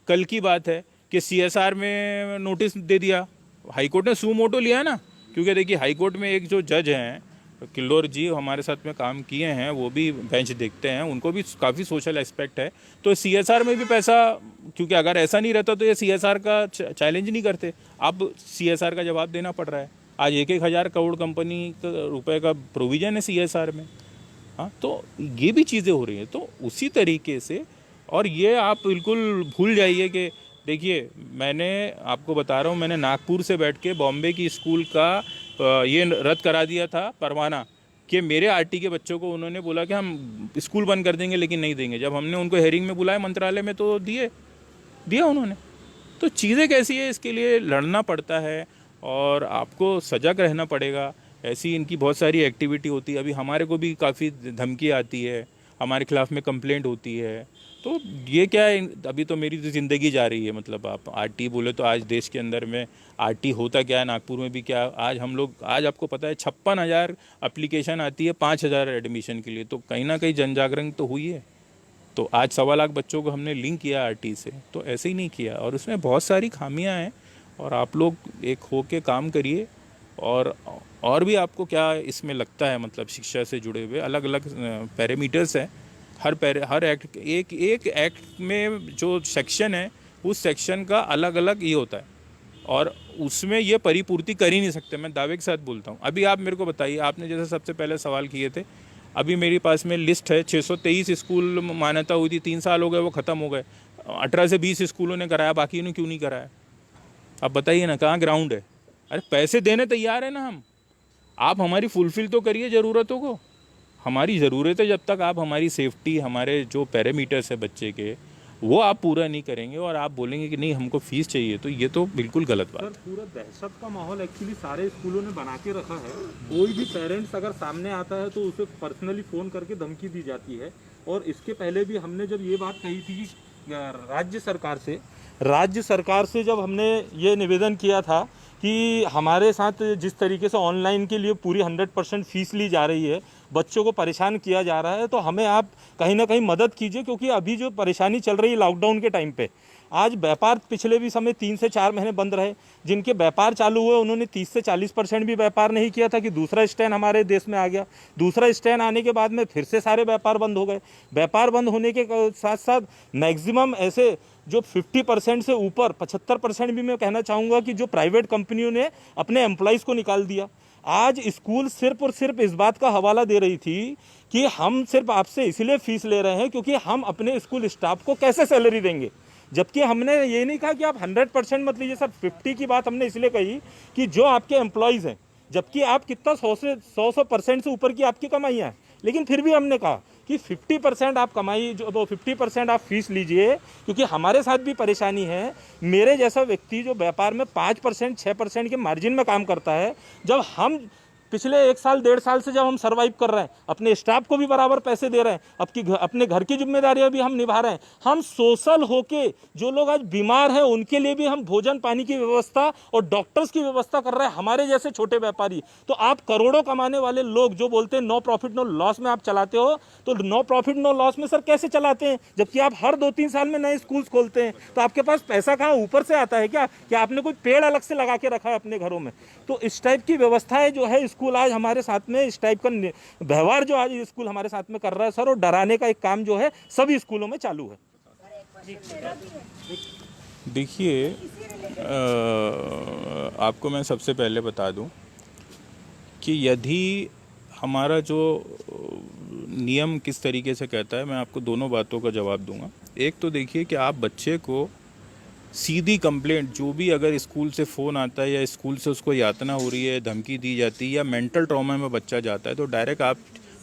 कल की बात है कि CSR में नोटिस दे दिया, हाईकोर्ट ने सू मोटो लिया ना। क्योंकि देखिए हाईकोर्ट में एक जो जज हैं किल्लोर जी, हमारे साथ में काम किए हैं, वो भी बेंच देखते हैं, उनको भी काफ़ी सोशल एस्पेक्ट है। तो CSR में भी पैसा, क्योंकि अगर ऐसा नहीं रहता तो ये CSR का चैलेंज नहीं करते। अब CSR का जवाब देना पड़ रहा है। आज 1,000 करोड़ कंपनी रुपए का प्रोविज़न है CSR में। हाँ, तो ये भी चीज़ें हो रही हैं। तो उसी तरीके से, और ये आप बिल्कुल भूल जाइए कि देखिए मैंने आपको बता रहा हूँ, मैंने नागपुर से बैठ के बॉम्बे की स्कूल का ये रद्द करा दिया था परवाना कि मेरे RT के बच्चों को उन्होंने बोला कि हम स्कूल बंद कर देंगे लेकिन नहीं देंगे। जब हमने उनको हेयरिंग में बुलाया मंत्रालय में तो दिया उन्होंने। तो चीज़ें कैसी है, इसके लिए लड़ना पड़ता है और आपको सजग रहना पड़ेगा। ऐसी इनकी बहुत सारी एक्टिविटी होती है। अभी हमारे को भी काफ़ी धमकी आती है, हमारे खिलाफ़ में कंप्लेंट होती है। तो ये क्या है, अभी तो मेरी तो ज़िंदगी जा रही है। मतलब आप RT बोले तो आज देश के अंदर में RT होता क्या है, नागपुर में भी क्या, आज आपको पता है 56,000 एप्लीकेशन आती है 5,000 एडमिशन के लिए। तो कहीं ना कहीं जन जागरण तो हुई है। तो आज 1.25 लाख बच्चों को हमने लिंक किया RT से, तो ऐसे ही नहीं किया। और उसमें बहुत सारी खामियां हैं और आप लोग एक हो के काम करिए। और भी आपको क्या इसमें लगता है, मतलब शिक्षा से जुड़े हुए अलग अलग पैरामीटर्स हैं। हर एक्ट, एक एक्ट में जो सेक्शन है उस सेक्शन का अलग अलग ये होता है और उसमें ये परिपूर्ति कर ही नहीं सकते। मैं दावे के साथ बोलता हूँ। अभी आप मेरे को बताइए, आपने जैसे सबसे पहले सवाल किए थे, अभी मेरे पास में लिस्ट है 623 स्कूल मान्यता हुई थी, 3 साल हो गए, वो ख़त्म हो गए। 18 से 20 स्कूलों ने कराया, बाकी ने क्यों नहीं कराया? अब बताइए ना, कहाँ ग्राउंड है? अरे पैसे देने तैयार है ना हम, आप हमारी फुलफिल तो करिए ज़रूरतों को। हमारी ज़रूरत है, जब तक आप हमारी सेफ्टी, हमारे जो पैरामीटर्स है बच्चे के, वो आप पूरा नहीं करेंगे और आप बोलेंगे कि नहीं हमको फ़ीस चाहिए, तो ये तो बिल्कुल गलत बात है। पूरा दहशत का माहौल एक्चुअली सारे स्कूलों ने बना के रखा है। कोई भी पेरेंट्स अगर सामने आता है तो उसे पर्सनली फ़ोन करके धमकी दी जाती है। और इसके पहले भी हमने जब ये बात कही थी राज्य सरकार से जब हमने ये निवेदन किया था कि हमारे साथ जिस तरीके से ऑनलाइन के लिए पूरी 100% फीस ली जा रही है, बच्चों को परेशान किया जा रहा है, तो हमें आप कहीं ना कहीं मदद कीजिए। क्योंकि अभी जो परेशानी चल रही है लॉकडाउन के टाइम पे, आज व्यापार पिछले भी समय 3 से 4 महीने बंद रहे। जिनके व्यापार चालू हुए उन्होंने 30 से 40% भी व्यापार नहीं किया था कि दूसरा स्टैंड हमारे देश में आ गया। दूसरा स्टैंड आने के बाद में फिर से सारे व्यापार बंद हो गए। व्यापार बंद होने के साथ साथ मैक्सिमम ऐसे जो 50% से ऊपर 75% भी मैं कहना चाहूँगा कि जो प्राइवेट कंपनियों ने अपने एम्प्लॉइज़ को निकाल दिया। आज स्कूल सिर्फ और सिर्फ इस बात का हवाला दे रही थी कि हम सिर्फ आपसे इसलिए फीस ले रहे हैं क्योंकि हम अपने स्कूल स्टाफ को कैसे सैलरी देंगे। जबकि हमने ये नहीं कहा कि आप 100% मत लीजिए सर। 50 की बात हमने इसलिए कही कि जो आपके एम्प्लॉयज़ हैं, जबकि आप कितना 100% से ऊपर की आपकी कमाइयाँ हैं, लेकिन फिर भी हमने कहा कि 50% आप कमाई, जो 50% आप फीस लीजिए। क्योंकि हमारे साथ भी परेशानी है। मेरे जैसा व्यक्ति जो व्यापार में 5% 6% के मार्जिन में काम करता है, जब हम पिछले 1 साल 1.5 साल से जब हम सर्वाइव कर रहे हैं, अपने स्टाफ को भी बराबर पैसे दे रहे हैं, अपने घर की जिम्मेदारियां भी हम निभा रहे हैं, हम सोशल होके जो लोग आज बीमार हैं उनके लिए भी हम भोजन पानी की व्यवस्था और डॉक्टर्स की व्यवस्था कर रहे हैं, हमारे जैसे छोटे व्यापारी। तो आप करोड़ों कमाने वाले लोग जो बोलते हैं नो प्रॉफिट नो लॉस में आप चलाते हो, तो नो प्रॉफिट नो लॉस में सर कैसे चलाते हैं, जबकि आप हर 2-3 साल में नए स्कूल्स खोलते हैं? तो आपके पास पैसा कहाँ ऊपर से आता है क्या आपने कोई पेड़ अलग से लगा के रखा है अपने घरों में? तो इस टाइप की व्यवस्थाएं जो है स्कूल आज हमारे साथ में, इस टाइप का व्यवहार जो आज स्कूल हमारे साथ में कर रहा है सर, और डराने का एक काम जो है सभी स्कूलों में चालू है। देखिए, आपको मैं सबसे पहले बता दूं कि यदि हमारा जो नियम किस तरीके से कहता है, मैं आपको दोनों बातों का जवाब दूंगा। एक तो देखिए कि आप बच्चे को सीधी कंप्लेंट, जो भी अगर स्कूल से फ़ोन आता है या स्कूल से उसको यातना हो रही है, धमकी दी जाती है या मेंटल ट्रॉमा में बच्चा जाता है, तो डायरेक्ट आप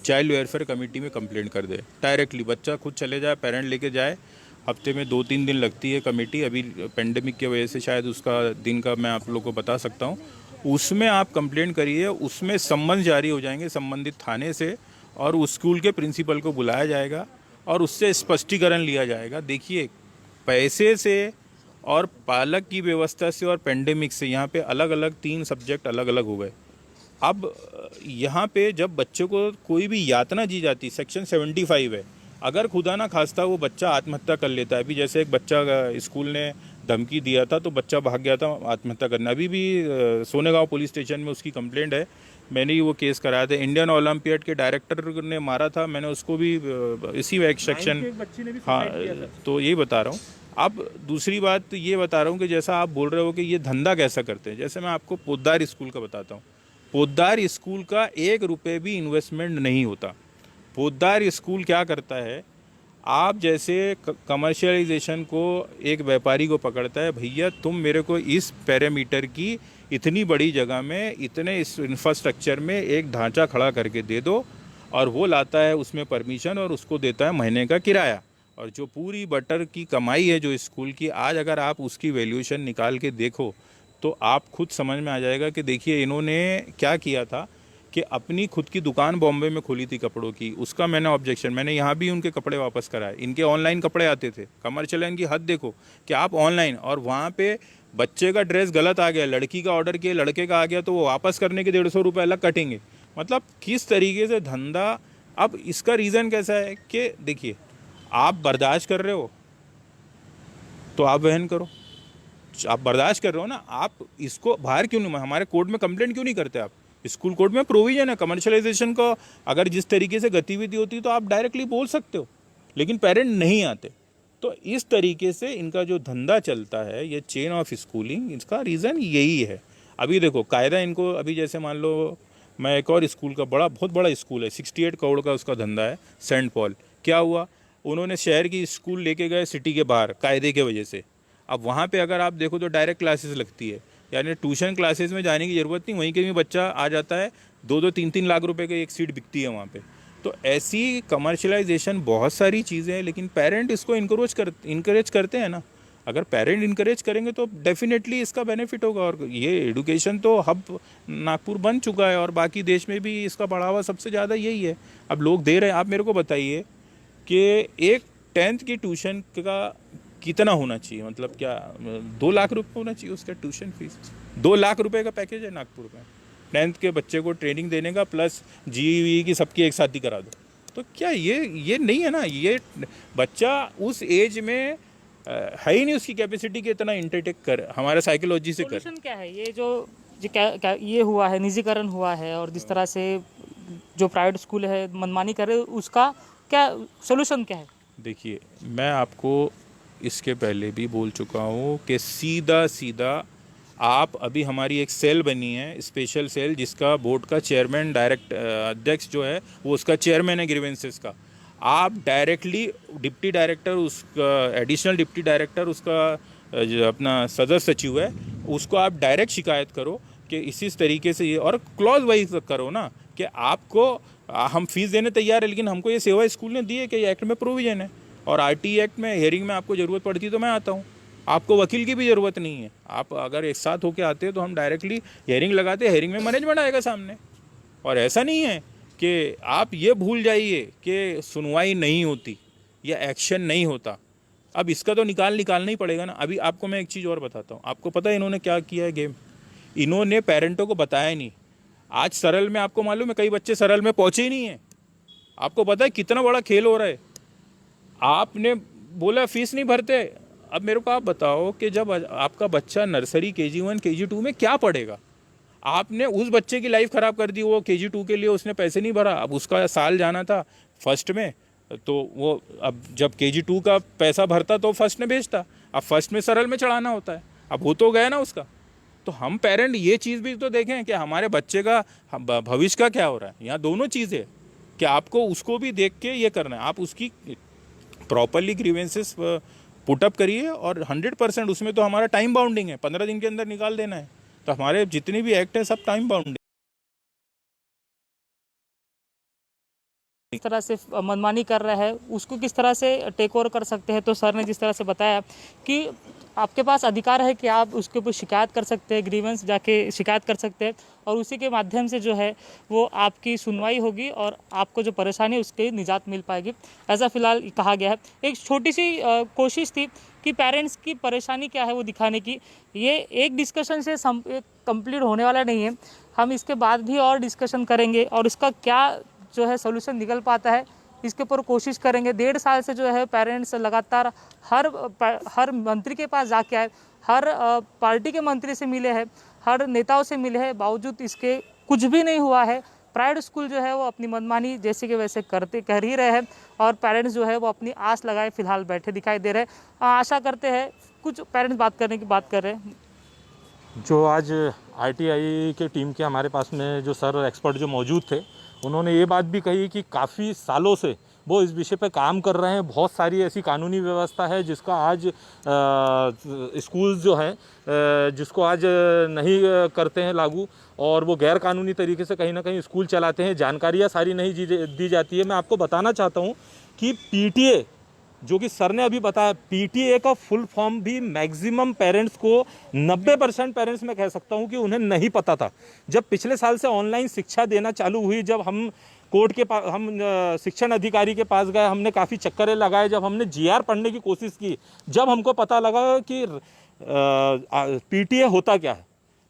चाइल्ड वेलफेयर कमेटी में कंप्लेंट कर दे। डायरेक्टली बच्चा खुद चले जाए, पेरेंट लेके जाए, हफ्ते में 2-3 दिन लगती है कमेटी। अभी पेंडेमिक की वजह से शायद उसका दिन का मैं आप लोगों को बता सकता हूँ। उसमें आप कंप्लेंट करिए, उसमें सम्मन जारी हो जाएंगे संबंधित थाने से, और उस स्कूल के प्रिंसिपल को बुलाया जाएगा और उससे स्पष्टीकरण लिया जाएगा। देखिए, पैसे से और पालक की व्यवस्था से और पेंडेमिक से यहाँ पे अलग अलग 3 सब्जेक्ट अलग अलग हो गए। अब यहाँ पे जब बच्चों को कोई भी यातना दी जाती, सेक्शन 75 है, अगर खुदा ना खास्ता वो बच्चा आत्महत्या कर लेता है, अभी जैसे एक बच्चा स्कूल ने धमकी दिया था तो बच्चा भाग गया था आत्महत्या करने, अभी भी सोनेगांव पुलिस स्टेशन में उसकी कंप्लेंट है, मैंने ही वो केस कराया था। इंडियन ओलंपियाड के डायरेक्टर ने मारा था, मैंने उसको भी इसी सेक्शन, हाँ, तो यही बता रहा हूँ। अब दूसरी बात ये बता रहा हूँ कि जैसा आप बोल रहे हो कि ये धंधा कैसा करते हैं, जैसे मैं आपको पोद्दार स्कूल का बताता हूँ। पोद्दार स्कूल का 1 रुपये भी इन्वेस्टमेंट नहीं होता। पोद्दार स्कूल क्या करता है, आप जैसे कमर्शियलाइजेशन को एक व्यापारी को पकड़ता है, भैया तुम मेरे को इस पैरामीटर की इतनी बड़ी जगह में इतने इस इंफ्रास्ट्रक्चर में एक ढांचा खड़ा करके दे दो, और वो लाता है उसमें परमिशन और उसको देता है महीने का किराया। और जो पूरी बटर की कमाई है जो स्कूल की, आज अगर आप उसकी वैल्यूएशन निकाल के देखो तो आप खुद समझ में आ जाएगा कि देखिए इन्होंने क्या किया था कि अपनी खुद की दुकान बॉम्बे में खोली थी कपड़ों की, उसका मैंने ऑब्जेक्शन, मैंने यहाँ भी उनके कपड़े वापस कराए। इनके ऑनलाइन कपड़े आते थे, कमर्शियल इनकी हद देखो कि आप ऑनलाइन, और वहाँ पे बच्चे का ड्रेस गलत आ गया, लड़की का ऑर्डर किया, लड़के का आ गया, तो वो वापस करने के 150 रुपये अलग कटेंगे। मतलब किस तरीके से धंधा। अब इसका रीज़न कैसा है कि देखिए, आप बर्दाश्त कर रहे हो तो आप वहन करो, आप बर्दाश्त कर रहे हो ना, आप इसको बाहर क्यों नहीं, हमारे कोर्ट में कंप्लेंट क्यों नहीं करते आप? स्कूल कोड में प्रोविजन है कमर्शियलाइजेशन का, अगर जिस तरीके से गतिविधि होती है तो आप डायरेक्टली बोल सकते हो, लेकिन पेरेंट नहीं आते। तो इस तरीके से इनका जो धंधा चलता है, ये चेन ऑफ स्कूलिंग, इसका रीज़न यही है। अभी देखो कायदा इनको, अभी जैसे मान लो मैं एक और स्कूल का बहुत बड़ा स्कूल है, 68 करोड़ का उसका धंधा है, सेंट पॉल। क्या हुआ, उन्होंने शहर की स्कूल लेके गए सिटी के बाहर कायदे के वजह से। अब वहाँ पे अगर आप देखो तो डायरेक्ट क्लासेस लगती है, यानी ट्यूशन क्लासेस में जाने की ज़रूरत नहीं, वहीं के भी बच्चा आ जाता है, 2-2, 3-3 लाख रुपए की एक सीट बिकती है वहाँ पे। तो ऐसी कमर्शियलाइजेशन बहुत सारी चीज़ें हैं, लेकिन पेरेंट इसको इनकरेज करते हैं ना। अगर पेरेंट इनकरेज करेंगे तो डेफिनेटली इसका बेनिफिट होगा। और ये एडुकेशन तो हब नागपुर बन चुका है, और बाकी देश में भी इसका बढ़ावा सबसे ज़्यादा यही है, अब लोग दे रहे हैं। आप मेरे को बताइए कि एक 10th की ट्यूशन का कितना होना चाहिए, मतलब क्या 2 लाख रुपए होना चाहिए उसका ट्यूशन फीस? 2 लाख रुपए का पैकेज है नागपुर में 10th के बच्चे को ट्रेनिंग देने का, प्लस GEE की सबकी एक साथ ही करा दो। तो क्या ये नहीं है ना, ये बच्चा उस एज में है ही नहीं उसकी कैपेसिटी के इतना इंटरटेक कर, हमारे साइकोलॉजी से कर। सोल्यूशन क्या है? ये जो क्या ये हुआ है, निजीकरण हुआ है, और जिस तरह से जो प्राइवेट स्कूल है मनमानी कर रहे, उसका क्या सोल्यूशन क्या है? देखिए, मैं आपको इसके पहले भी बोल चुका हूँ कि सीधा आप, अभी हमारी एक सेल बनी है, स्पेशल सेल, जिसका बोर्ड का चेयरमैन, अध्यक्ष जो है वो उसका चेयरमैन है ग्रीवेंसेस का। आप डायरेक्टली डिप्टी डायरेक्टर, उसका एडिशनल डिप्टी डायरेक्टर, उसका जो अपना सदर सचिव है, उसको आप डायरेक्ट शिकायत करो कि इसी तरीके से ये, और क्लॉज वाइज करो ना कि आपको हम फीस देने तैयार है, लेकिन हमको ये सेवा स्कूल ने दी है कि ये एक्ट में प्रोविजन है, और RT एक्ट में हियरिंग में आपको ज़रूरत पड़ती है तो मैं आता हूँ, आपको वकील की भी ज़रूरत नहीं है। आप अगर एक साथ होके आते हैं तो हम डायरेक्टली हियरिंग लगाते हैं, हियरिंग में मैनेजमेंट आएगा सामने, और ऐसा नहीं है कि आप ये भूल जाइए कि सुनवाई नहीं होती या एक्शन नहीं होता। अब इसका तो निकालना ही पड़ेगा ना। अभी आपको मैं एक चीज़ और बताता हूँ। आपको पता है इन्होंने क्या किया है गेम? इन्होंने पेरेंटों को बताया ही नहीं। आज सरल में आपको मालूम है कई बच्चे सरल में पहुँचे ही नहीं हैं। आपको पता है कितना बड़ा खेल हो रहा है। आपने बोला फीस नहीं भरते। अब मेरे को आप बताओ कि जब आपका बच्चा नर्सरी KG1 KG2 में क्या पढ़ेगा? आपने उस बच्चे की लाइफ ख़राब कर दी। वो KG2 के लिए उसने पैसे नहीं भरा। अब उसका साल जाना था फर्स्ट में, तो वो अब जब KG2 का पैसा भरता तो फर्स्ट में भेजता। अब फर्स्ट में सरल में चढ़ाना होता है। अब हो तो गया ना उसका। तो हम पेरेंट ये चीज़ भी तो देखें कि हमारे बच्चे का भविष्य का क्या हो रहा है। यहाँ दोनों चीज़ें कि आपको उसको भी देख के ये करना है। आप उसकी प्रॉपरली ग्रीवेंसेस पुटअप करिए और 100% उसमें तो हमारा टाइम बाउंडिंग है, 15 दिन के अंदर निकाल देना है। तो हमारे जितने भी एक्ट हैं सब टाइम बाउंडिंग। इस तरह से मनमानी कर रहा है उसको किस तरह से टेक ओवर कर सकते हैं। तो सर ने जिस तरह से बताया कि आपके पास अधिकार है कि आप उसके ऊपर शिकायत कर सकते हैं, ग्रीवेंस जाके शिकायत कर सकते हैं और उसी के माध्यम से जो है वो आपकी सुनवाई होगी और आपको जो परेशानी है उसके निजात मिल पाएगी, ऐसा फ़िलहाल कहा गया है। एक छोटी सी कोशिश थी कि पेरेंट्स की परेशानी क्या है वो दिखाने की। ये एक डिस्कशन से कंप्लीट होने वाला नहीं है। हम इसके बाद भी और डिस्कशन करेंगे और इसका क्या जो है सोल्यूशन निकल पाता है इसके ऊपर कोशिश करेंगे। 1.5 साल से जो है पेरेंट्स लगातार हर मंत्री के पास जाके आए, हर पार्टी के मंत्री से मिले हैं, हर नेताओं से मिले हैं, बावजूद इसके कुछ भी नहीं हुआ है। प्राइवेट स्कूल जो है वो अपनी मनमानी जैसे कि वैसे कर ही रहे हैं और पेरेंट्स जो है वो अपनी आस लगाए फिलहाल बैठे दिखाई दे रहे हैं। आशा करते हैं कुछ पेरेंट्स बात करने की बात कर रहे हैं। जो आज RTI के टीम के हमारे पास में जो सर एक्सपर्ट जो मौजूद थे, उन्होंने ये बात भी कही कि काफ़ी सालों से वो इस विषय पे काम कर रहे हैं। बहुत सारी ऐसी कानूनी व्यवस्था है जिसका आज स्कूल जो है जिसको आज नहीं करते हैं लागू और वो गैर कानूनी तरीके से कहीं ना कहीं स्कूल चलाते हैं। जानकारियाँ सारी नहीं दी जाती है। मैं आपको बताना चाहता हूँ कि PTA जो कि सर ने अभी बताया, PTA का फुल फॉर्म भी मैक्सिमम पेरेंट्स को 90% पेरेंट्स मैं कह सकता हूं कि उन्हें नहीं पता था। जब पिछले साल से ऑनलाइन शिक्षा देना चालू हुई, जब हम कोर्ट के पास, हम शिक्षण अधिकारी के पास गए, हमने काफ़ी चक्करें लगाए, जब हमने GR पढ़ने की कोशिश की, जब हमको पता लगा कि PTA होता क्या है।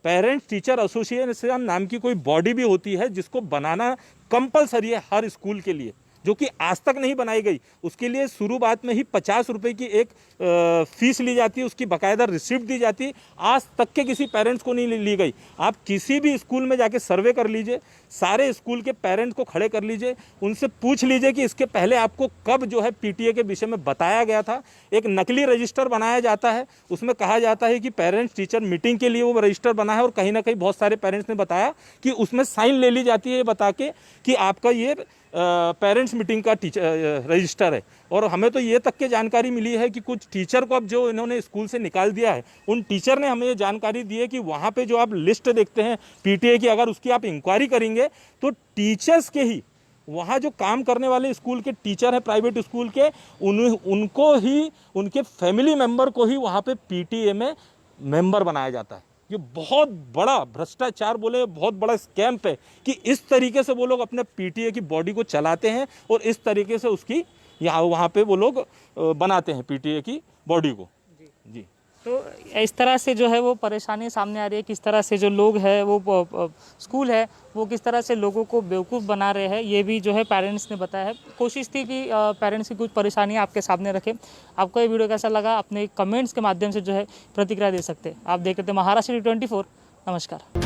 पेरेंट्स टीचर एसोसिएशन नाम की कोई बॉडी भी होती है जिसको बनाना कंपलसरी है हर स्कूल के लिए, जो कि आज तक नहीं बनाई गई। उसके लिए शुरुआत में ही 50 रुपये की एक फीस ली जाती है, उसकी बाकायदा रिसिप्ट दी जाती है। आज तक के किसी पेरेंट्स को नहीं ली गई। आप किसी भी स्कूल में जाके सर्वे कर लीजिए, सारे स्कूल के पेरेंट्स को खड़े कर लीजिए, उनसे पूछ लीजिए कि इसके पहले आपको कब जो है PTA के विषय में बताया गया था। एक नकली रजिस्टर बनाया जाता है, उसमें कहा जाता है कि पेरेंट्स टीचर मीटिंग के लिए वो रजिस्टर बना है और कहीं ना कहीं बहुत सारे पेरेंट्स ने बताया कि उसमें साइन ले ली जाती है ये बता के कि आपका ये पेरेंट्स मीटिंग का रजिस्टर है। और हमें तो ये तक के जानकारी मिली है कि कुछ टीचर को अब जो इन्होंने स्कूल से निकाल दिया है, उन टीचर ने हमें ये जानकारी दी है कि वहाँ पे जो आप लिस्ट देखते हैं PTA की, अगर उसकी आप इंक्वायरी करेंगे तो टीचर्स के ही वहाँ जो काम करने वाले स्कूल के टीचर हैं प्राइवेट स्कूल के, उनको ही, उनके फैमिली मेम्बर को ही वहाँ पे PTA में मेंबर बनाया जाता है। ये बहुत बड़ा भ्रष्टाचार बोले, बहुत बड़ा स्कैम है कि इस तरीके से वो लोग अपने PTA की बॉडी को चलाते हैं और इस तरीके से उसकी यहाँ वहाँ पे वो लोग बनाते हैं PTA की बॉडी को। जी तो इस तरह से जो है वो परेशानी सामने आ रही है, किस तरह से जो लोग हैं वो स्कूल है वो किस तरह से लोगों को बेवकूफ़ बना रहे हैं, ये भी जो है पेरेंट्स ने बताया है। कोशिश थी कि पेरेंट्स की कुछ परेशानियाँ आपके सामने रखें। आपको ये वीडियो कैसा लगा अपने कमेंट्स के माध्यम से जो है प्रतिक्रिया दे सकते हैं। आप देख रहे थे महाराष्ट्र 24। नमस्कार।